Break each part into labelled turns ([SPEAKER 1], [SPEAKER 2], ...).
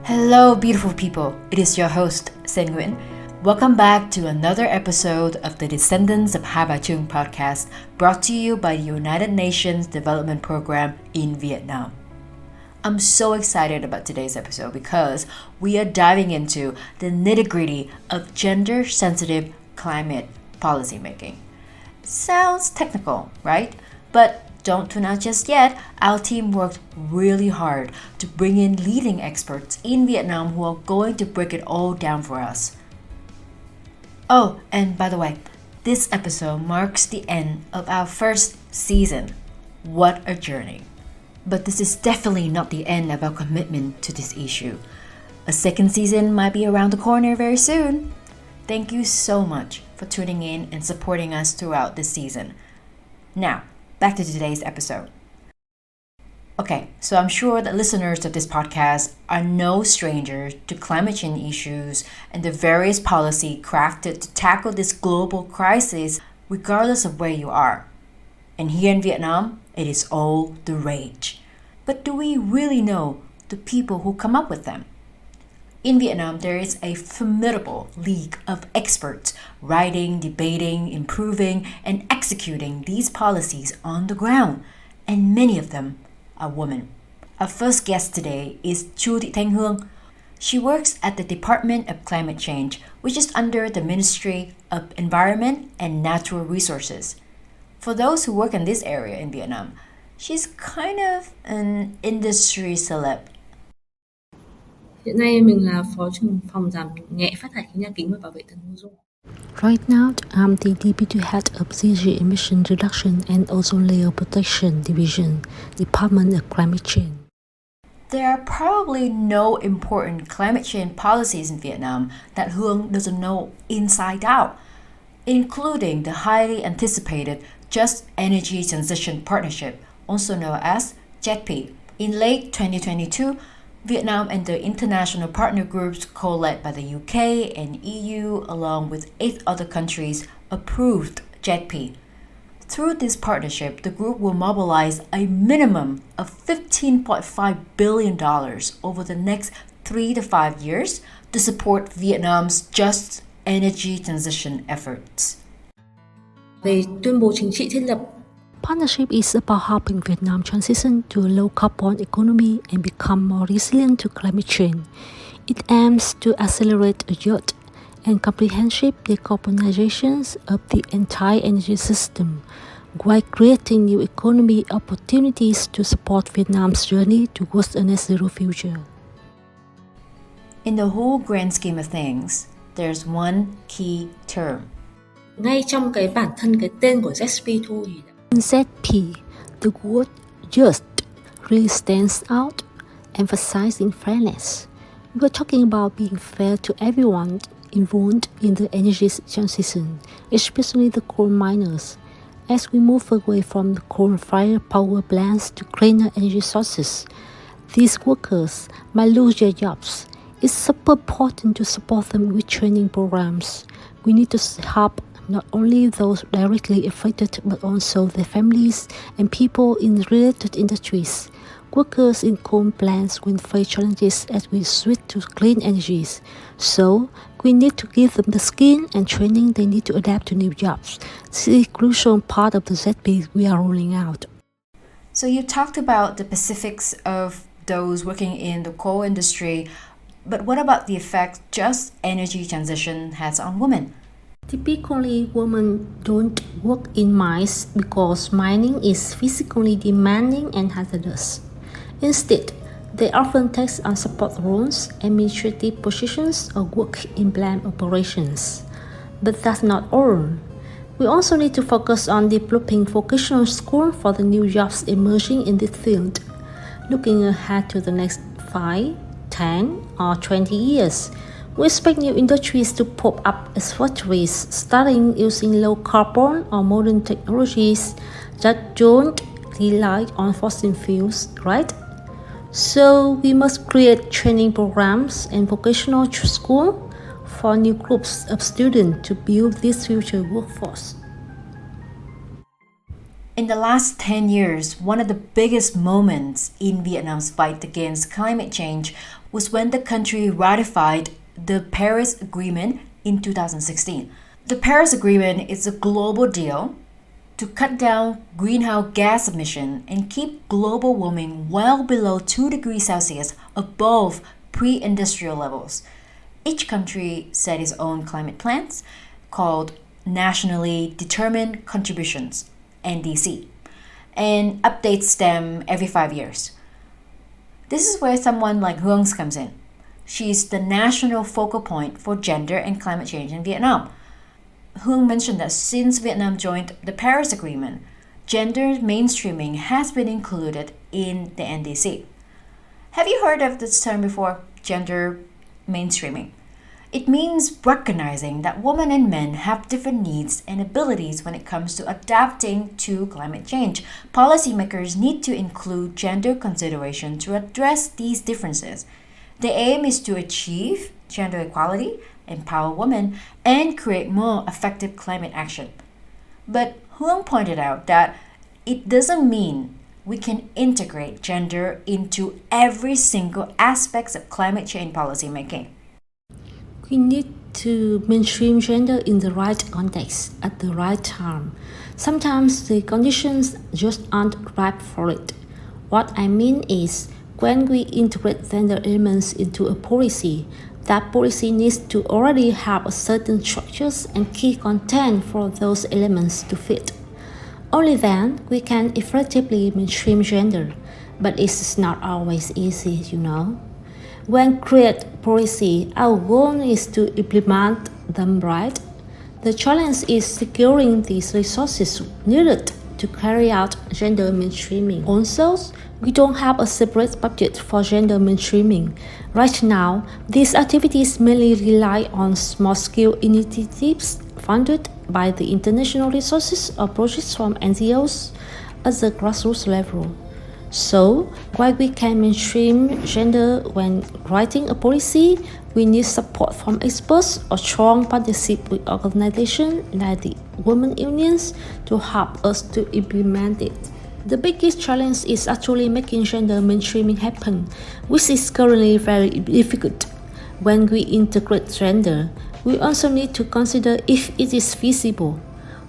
[SPEAKER 1] Hello, beautiful people. It is your host, Sen Nguyen. Welcome back to another episode of the Descendants of Trung podcast, brought to you by the United Nations Development Program in Viet Nam. I'm so excited about today's episode because we are diving into the nitty-gritty of gender-sensitive climate policymaking. Sounds technical, right? But don't tune out just yet. Our team worked really hard to bring in leading experts in Vietnam who are going to break it all down for us. Oh, and by the way, this episode marks the end of our first season. What a journey. But this is definitely not the end of our commitment to this issue. A second season might be around the corner very soon. Thank you so much for tuning in and supporting us throughout this season. Now, back to today's episode. Okay, so I'm sure that listeners of this podcast are no strangers to climate change issues and the various policy crafted to tackle this global crisis regardless of where you are. And here in Vietnam, it is all the rage. But do we really know the people who come up with them? In Vietnam, there is a formidable league of experts writing, debating, improving, and executing these policies on the ground, and many of them are women. Our first guest today is Chu Thi Thanh Huong. She works at the Department of Climate Change, which is under the Ministry of Environment and Natural Resources. For those who work in this area in Vietnam, she's kind of an industry celeb.
[SPEAKER 2] Hiện nay mình là Phó trưởng phòng giảm nhẹ phát thải khí nhà kính và bảo vệ tầng ozone.
[SPEAKER 3] Right now, I'm the Deputy Head of Zero Emission Reduction and Ozone Layer Protection Division, Department of Climate Change.
[SPEAKER 1] There are probably no important climate change policies in Vietnam that Huong doesn't know inside out, including the highly anticipated Just Energy Transition Partnership, also known as JETP. In late 2022, Vietnam and the international partner groups co-led by the UK and EU along with 8 other countries approved JETP. Through this partnership, the group will mobilize a minimum of $15.5 billion over the next 3 to 5 years to support Vietnam's just energy transition efforts.
[SPEAKER 2] Về tuyên bố chính trị thiết lập,
[SPEAKER 3] Partnership is about helping Vietnam transition to a low carbon economy and become more resilient to climate change. It aims to accelerate a just and comprehensive decarbonization of the entire energy system while creating new economic opportunities to support Vietnam's journey towards a net zero future.
[SPEAKER 1] In the whole grand scheme of things, there's one key term.
[SPEAKER 2] ngay trong cái bản thân cái tên của JETP thôi thì
[SPEAKER 3] In ZP, the word just really stands out, emphasizing fairness. We're talking about being fair to everyone involved in the energy transition, especially the coal miners. As we move away from the coal-fired power plants to cleaner energy sources, these workers might lose their jobs. It's super important to support them with training programs. We need to help not only those directly affected but also their families and people in related industries. Workers in coal plants will face challenges as we switch to clean energies. So, we need to give them the skill and training they need to adapt to new jobs. This is a crucial part of the ZP we are rolling out.
[SPEAKER 1] So you talked about the specifics of those working in the coal industry, but what about the effect just energy transition has on women?
[SPEAKER 3] Typically, women don't work in mines because mining is physically demanding and hazardous. Instead, they often take on support roles, administrative positions, or work in plant operations. But that's not all. We also need to focus on developing vocational schools for the new jobs emerging in this field. Looking ahead to the next 5, 10, or 20 years, we expect new industries to pop up as factories starting using low carbon or modern technologies that don't rely on fossil fuels, right? So we must create training programs and vocational school for new groups of students to build this future workforce.
[SPEAKER 1] In the last 10 years, one of the biggest moments in Vietnam's fight against climate change was when the country ratified the Paris Agreement in 2016. The Paris Agreement is a global deal to cut down greenhouse gas emission and keep global warming well below 2 degrees Celsius above pre-industrial levels. Each country set its own climate plans called Nationally Determined Contributions, NDC, and updates them every 5 years. This is where someone like Huong comes in. She's the national focal point for gender and climate change in Vietnam. Huong mentioned that since Vietnam joined the Paris Agreement, gender mainstreaming has been included in the NDC. Have you heard of this term before, gender mainstreaming? It means recognizing that women and men have different needs and abilities when it comes to adapting to climate change. Policymakers need to include gender consideration to address these differences. The aim is to achieve gender equality, empower women, and create more effective climate action. But Huong pointed out that it doesn't mean we can integrate gender into every single aspect of climate change policy making.
[SPEAKER 3] We need to mainstream gender in the right context at the right time. Sometimes the conditions just aren't ripe for it. What I mean is, when we integrate gender elements into a policy, that policy needs to already have a certain structures and key content for those elements to fit. Only then we can effectively mainstream gender, but it's not always easy, you know. When create policy, our goal is to implement them right. The challenge is securing these resources needed to carry out gender mainstreaming. Also, we don't have a separate budget for gender mainstreaming. Right now, these activities mainly rely on small-scale initiatives funded by the international resources or projects from NGOs at the grassroots level. So, while we can mainstream gender when writing a policy, we need support from experts or strong partnership with organizations like the women unions to help us to implement it. The biggest challenge is actually making gender mainstreaming happen, which is currently very difficult. When we integrate gender, we also need to consider if it is feasible.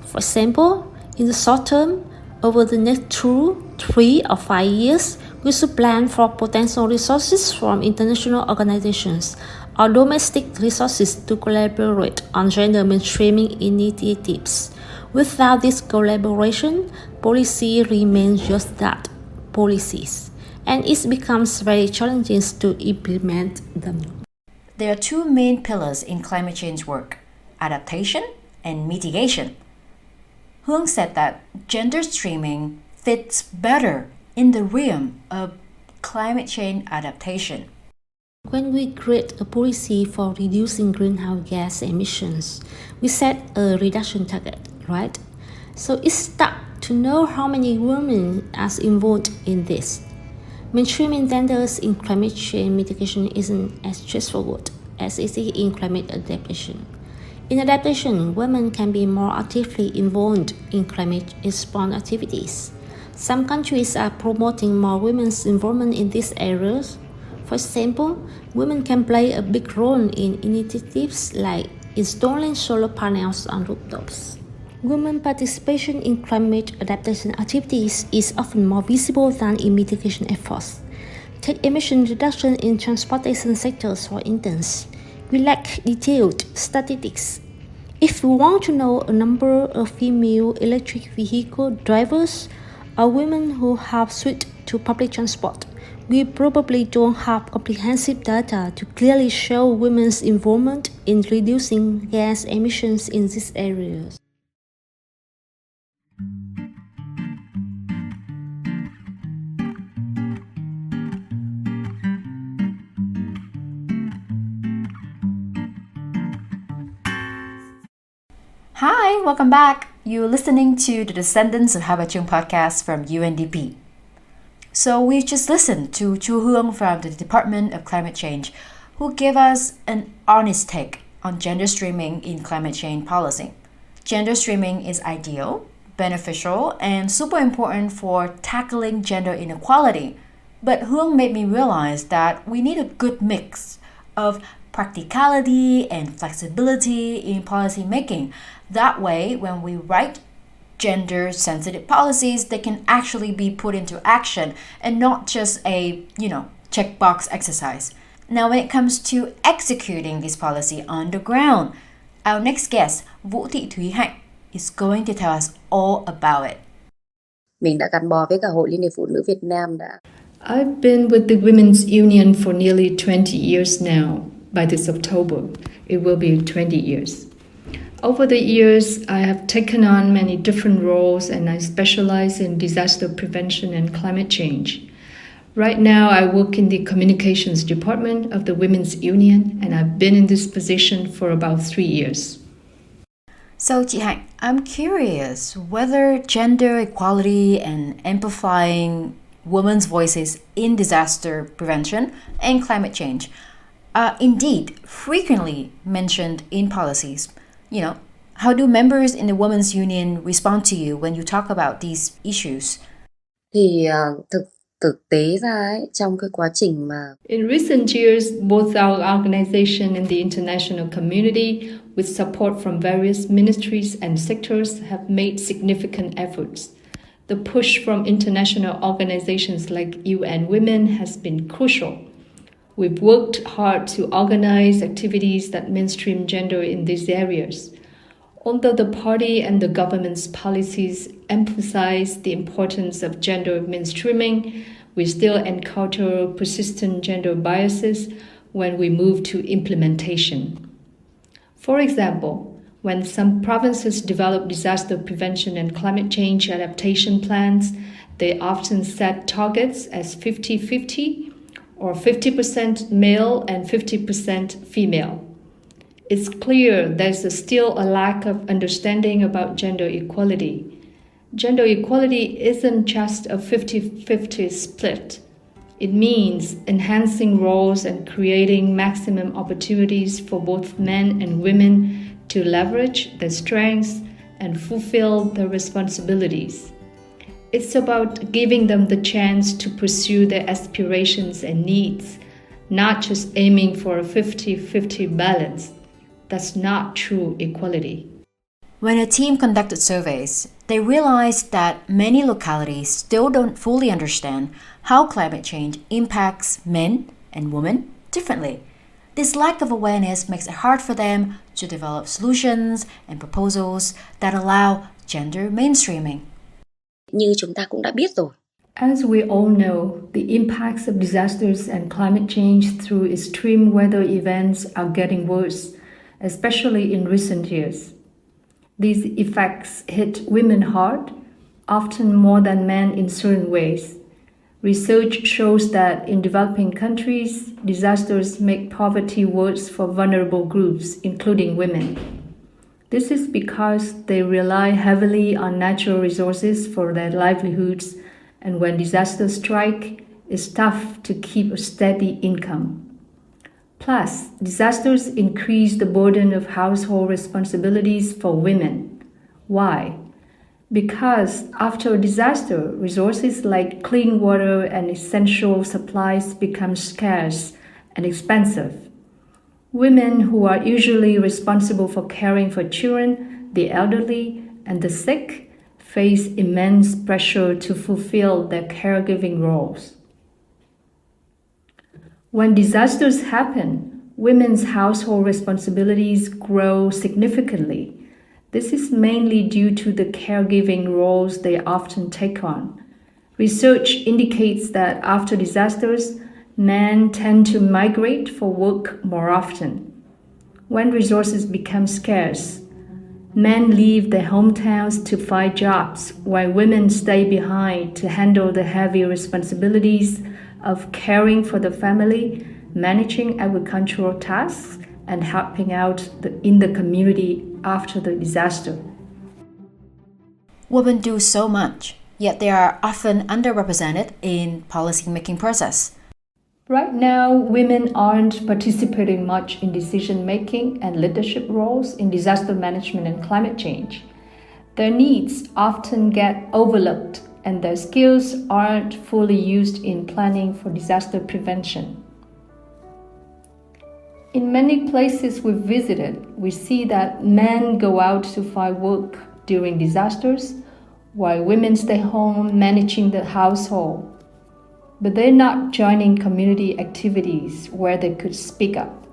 [SPEAKER 3] For example, in the short term, over the next 2, 3, or 5 years, we should plan for potential resources from international organizations or domestic resources to collaborate on gender mainstreaming initiatives. Without this collaboration, policy remains just that, policies, and it becomes very challenging to implement them.
[SPEAKER 1] There are 2 main pillars in climate change work: adaptation and mitigation. Huong said that gender streaming fits better in the realm of climate change adaptation.
[SPEAKER 3] When we create a policy for reducing greenhouse gas emissions, we set a reduction target, right? So it's stuck to know how many women are involved in this. Mainstreaming genders in climate change mitigation isn't as straightforward as it is in climate adaptation. In adaptation, women can be more actively involved in climate response activities. Some countries are promoting more women's involvement in these areas. For example, women can play a big role in initiatives like installing solar panels on rooftops. Women participation in climate adaptation activities is often more visible than in mitigation efforts. Take emission reduction in transportation sectors, for instance. We lack detailed statistics. If we want to know a number of female electric vehicle drivers or women who have switched to public transport, we probably don't have comprehensive data to clearly show women's involvement in reducing gas emissions in these areas.
[SPEAKER 1] Hi, welcome back. You're listening to the Descendants of Chung podcast from UNDP. So we just listened to Chu Huong from the Department of Climate Change, who gave us an honest take on gender streaming in climate change policy. Gender streaming is ideal, beneficial, and super important for tackling gender inequality. But Huong made me realize that we need a good mix of practicality and flexibility in policy making. That way, when we write gender-sensitive policies, they can actually be put into action and not just a, checkbox exercise. Now, when it comes to executing this policy on the ground, our next guest, Thi Thuy Hanh, is going to tell us all about it.
[SPEAKER 4] Mình đã gắn bó với cả Hội Liên hiệp Phụ nữ Việt Nam đã.
[SPEAKER 5] I've been with the Women's Union for nearly 20 years now. By this October, it will be 20 years. Over the years, I have taken on many different roles and I specialize in disaster prevention and climate change. Right now, I work in the communications department of the Women's Union and I've been in this position for about 3 years.
[SPEAKER 1] So, chị Hạnh, I'm curious whether gender equality and amplifying women's voices in disaster prevention and climate change are indeed frequently mentioned in policies. How do members in the Women's Union respond to you when you talk about these issues?
[SPEAKER 4] Thì thực tế ra ấy, trong cái quá trình mà
[SPEAKER 5] In recent years, both our organization and the international community, with support from various ministries and sectors, have made significant efforts. The push from international organizations like UN Women has been crucial. We've worked hard to organize activities that mainstream gender in these areas. Although the party and the government's policies emphasize the importance of gender mainstreaming, we still encounter persistent gender biases when we move to implementation. For example, when some provinces develop disaster prevention and climate change adaptation plans, they often set targets as 50-50 or 50% male and 50% female. It's clear there's still a lack of understanding about gender equality. Gender equality isn't just a 50-50 split. It means enhancing roles and creating maximum opportunities for both men and women to leverage their strengths and fulfill their responsibilities. It's about giving them the chance to pursue their aspirations and needs, not just aiming for a 50-50 balance. That's not true equality.
[SPEAKER 1] When a team conducted surveys, they realized that many localities still don't fully understand how climate change impacts men and women differently. This lack of awareness makes it hard for them to develop solutions and proposals that allow gender mainstreaming.
[SPEAKER 4] Như chúng ta cũng đã biết rồi.
[SPEAKER 5] As we all know, the impacts of disasters and climate change through extreme weather events are getting worse, especially in recent years. These effects hit women hard, often more than men in certain ways. Research shows that in developing countries, disasters make poverty worse for vulnerable groups, including women. This is because they rely heavily on natural resources for their livelihoods, and when disasters strike, it's tough to keep a steady income. Plus, disasters increase the burden of household responsibilities for women. Why? Because after a disaster, resources like clean water and essential supplies become scarce and expensive. Women who are usually responsible for caring for children, the elderly, and the sick face immense pressure to fulfill their caregiving roles. When disasters happen, women's household responsibilities grow significantly. This is mainly due to the caregiving roles they often take on. Research indicates that after disasters, men tend to migrate for work more often. When resources become scarce, men leave their hometowns to find jobs, while women stay behind to handle the heavy responsibilities of caring for the family, managing agricultural tasks, and helping out in the community after the disaster.
[SPEAKER 1] Women do so much, yet they are often underrepresented in policy-making process.
[SPEAKER 5] Right now, women aren't participating much in decision-making and leadership roles in disaster management and climate change. Their needs often get overlooked and their skills aren't fully used in planning for disaster prevention. In many places we've visited, we see that men go out to find work during disasters, while women stay home managing the household. But they're not joining community activities where they could speak up.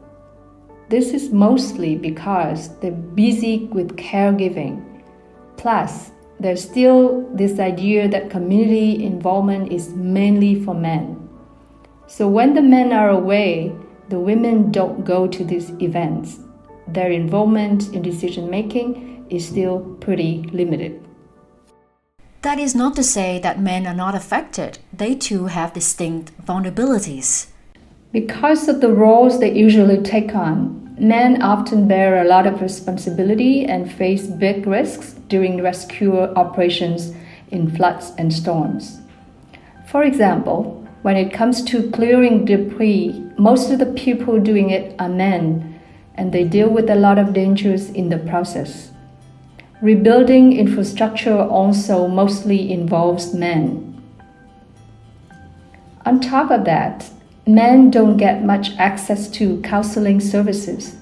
[SPEAKER 5] This is mostly because they're busy with caregiving. Plus, there's still this idea that community involvement is mainly for men. So when the men are away, the women don't go to these events. Their involvement in decision-making is still pretty limited.
[SPEAKER 1] That is not to say that men are not affected. They too have distinct vulnerabilities.
[SPEAKER 5] Because of the roles they usually take on, men often bear a lot of responsibility and face big risks during rescue operations in floods and storms. For example, when it comes to clearing debris, most of the people doing it are men, and they deal with a lot of dangers in the process. Rebuilding infrastructure also mostly involves men. On top of that, men don't get much access to counseling services.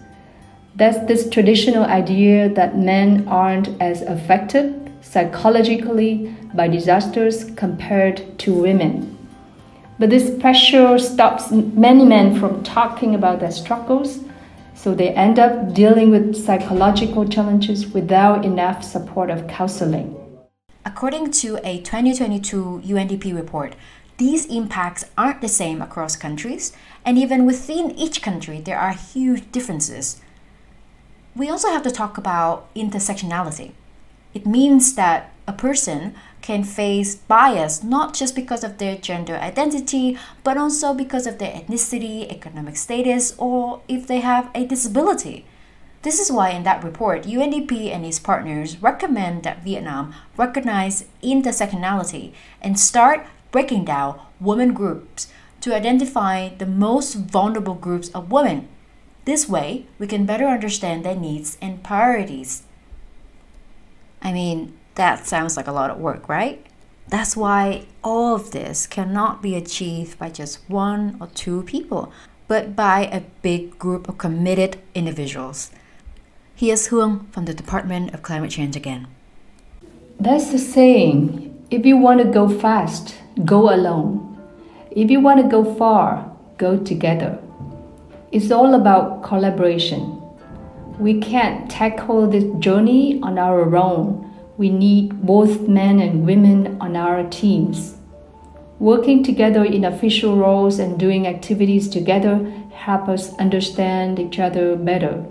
[SPEAKER 5] There's this traditional idea that men aren't as affected psychologically by disasters compared to women. But this pressure stops many men from talking about their struggles, so they end up dealing with psychological challenges without enough support of counseling.
[SPEAKER 1] According to a 2022 UNDP report, these impacts aren't the same across countries, and even within each country, there are huge differences. We also have to talk about intersectionality. It means that a person can face bias not just because of their gender identity, but also because of their ethnicity, economic status, or if they have a disability. This is why in that report, UNDP and its partners recommend that Vietnam recognize intersectionality and start breaking down women groups to identify the most vulnerable groups of women. This way, we can better understand their needs and priorities. I mean, that sounds like a lot of work, right? That's why all of this cannot be achieved by just one or two people, but by a big group of committed individuals. Here's Huong from the Department of Climate Change again.
[SPEAKER 5] There's a saying, if you want to go fast, go alone. If you want to go far, go together. It's all about collaboration. We can't tackle this journey on our own. We need both men and women on our teams. Working together in official roles and doing activities together help us understand each other better.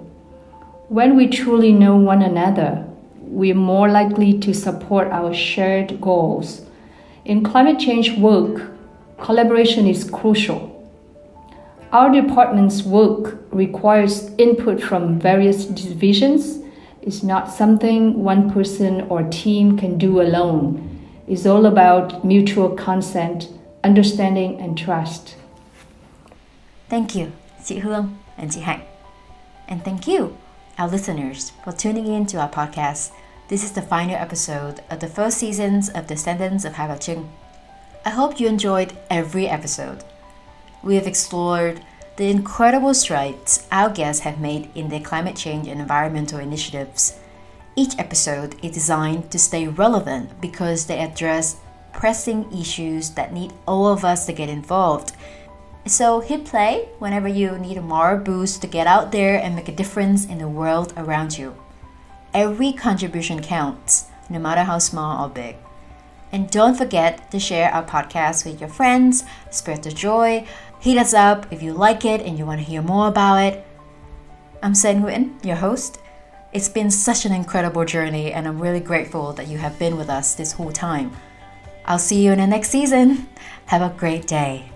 [SPEAKER 5] When we truly know one another, we're more likely to support our shared goals. In climate change work, collaboration is crucial. Our department's work requires input from various divisions. It's not something one person or team can do alone. It's all about mutual consent, understanding, and trust.
[SPEAKER 1] Thank you, chị Hương and chị Hạnh. And thank you, our listeners, for tuning in to our podcast. This is the final episode of the first seasons of Descendants of Hai Ba Trung. I hope you enjoyed every episode. We have explored the incredible strides our guests have made in their climate change and environmental initiatives. Each episode is designed to stay relevant because they address pressing issues that need all of us to get involved. So hit play whenever you need a moral boost to get out there and make a difference in the world around you. Every contribution counts, no matter how small or big. And don't forget to share our podcast with your friends, spread the joy. Hit us up if you like it and you want to hear more about it. I'm Sen Nguyen, your host. It's been such an incredible journey and I'm really grateful that you have been with us this whole time. I'll see you in the next season. Have a great day.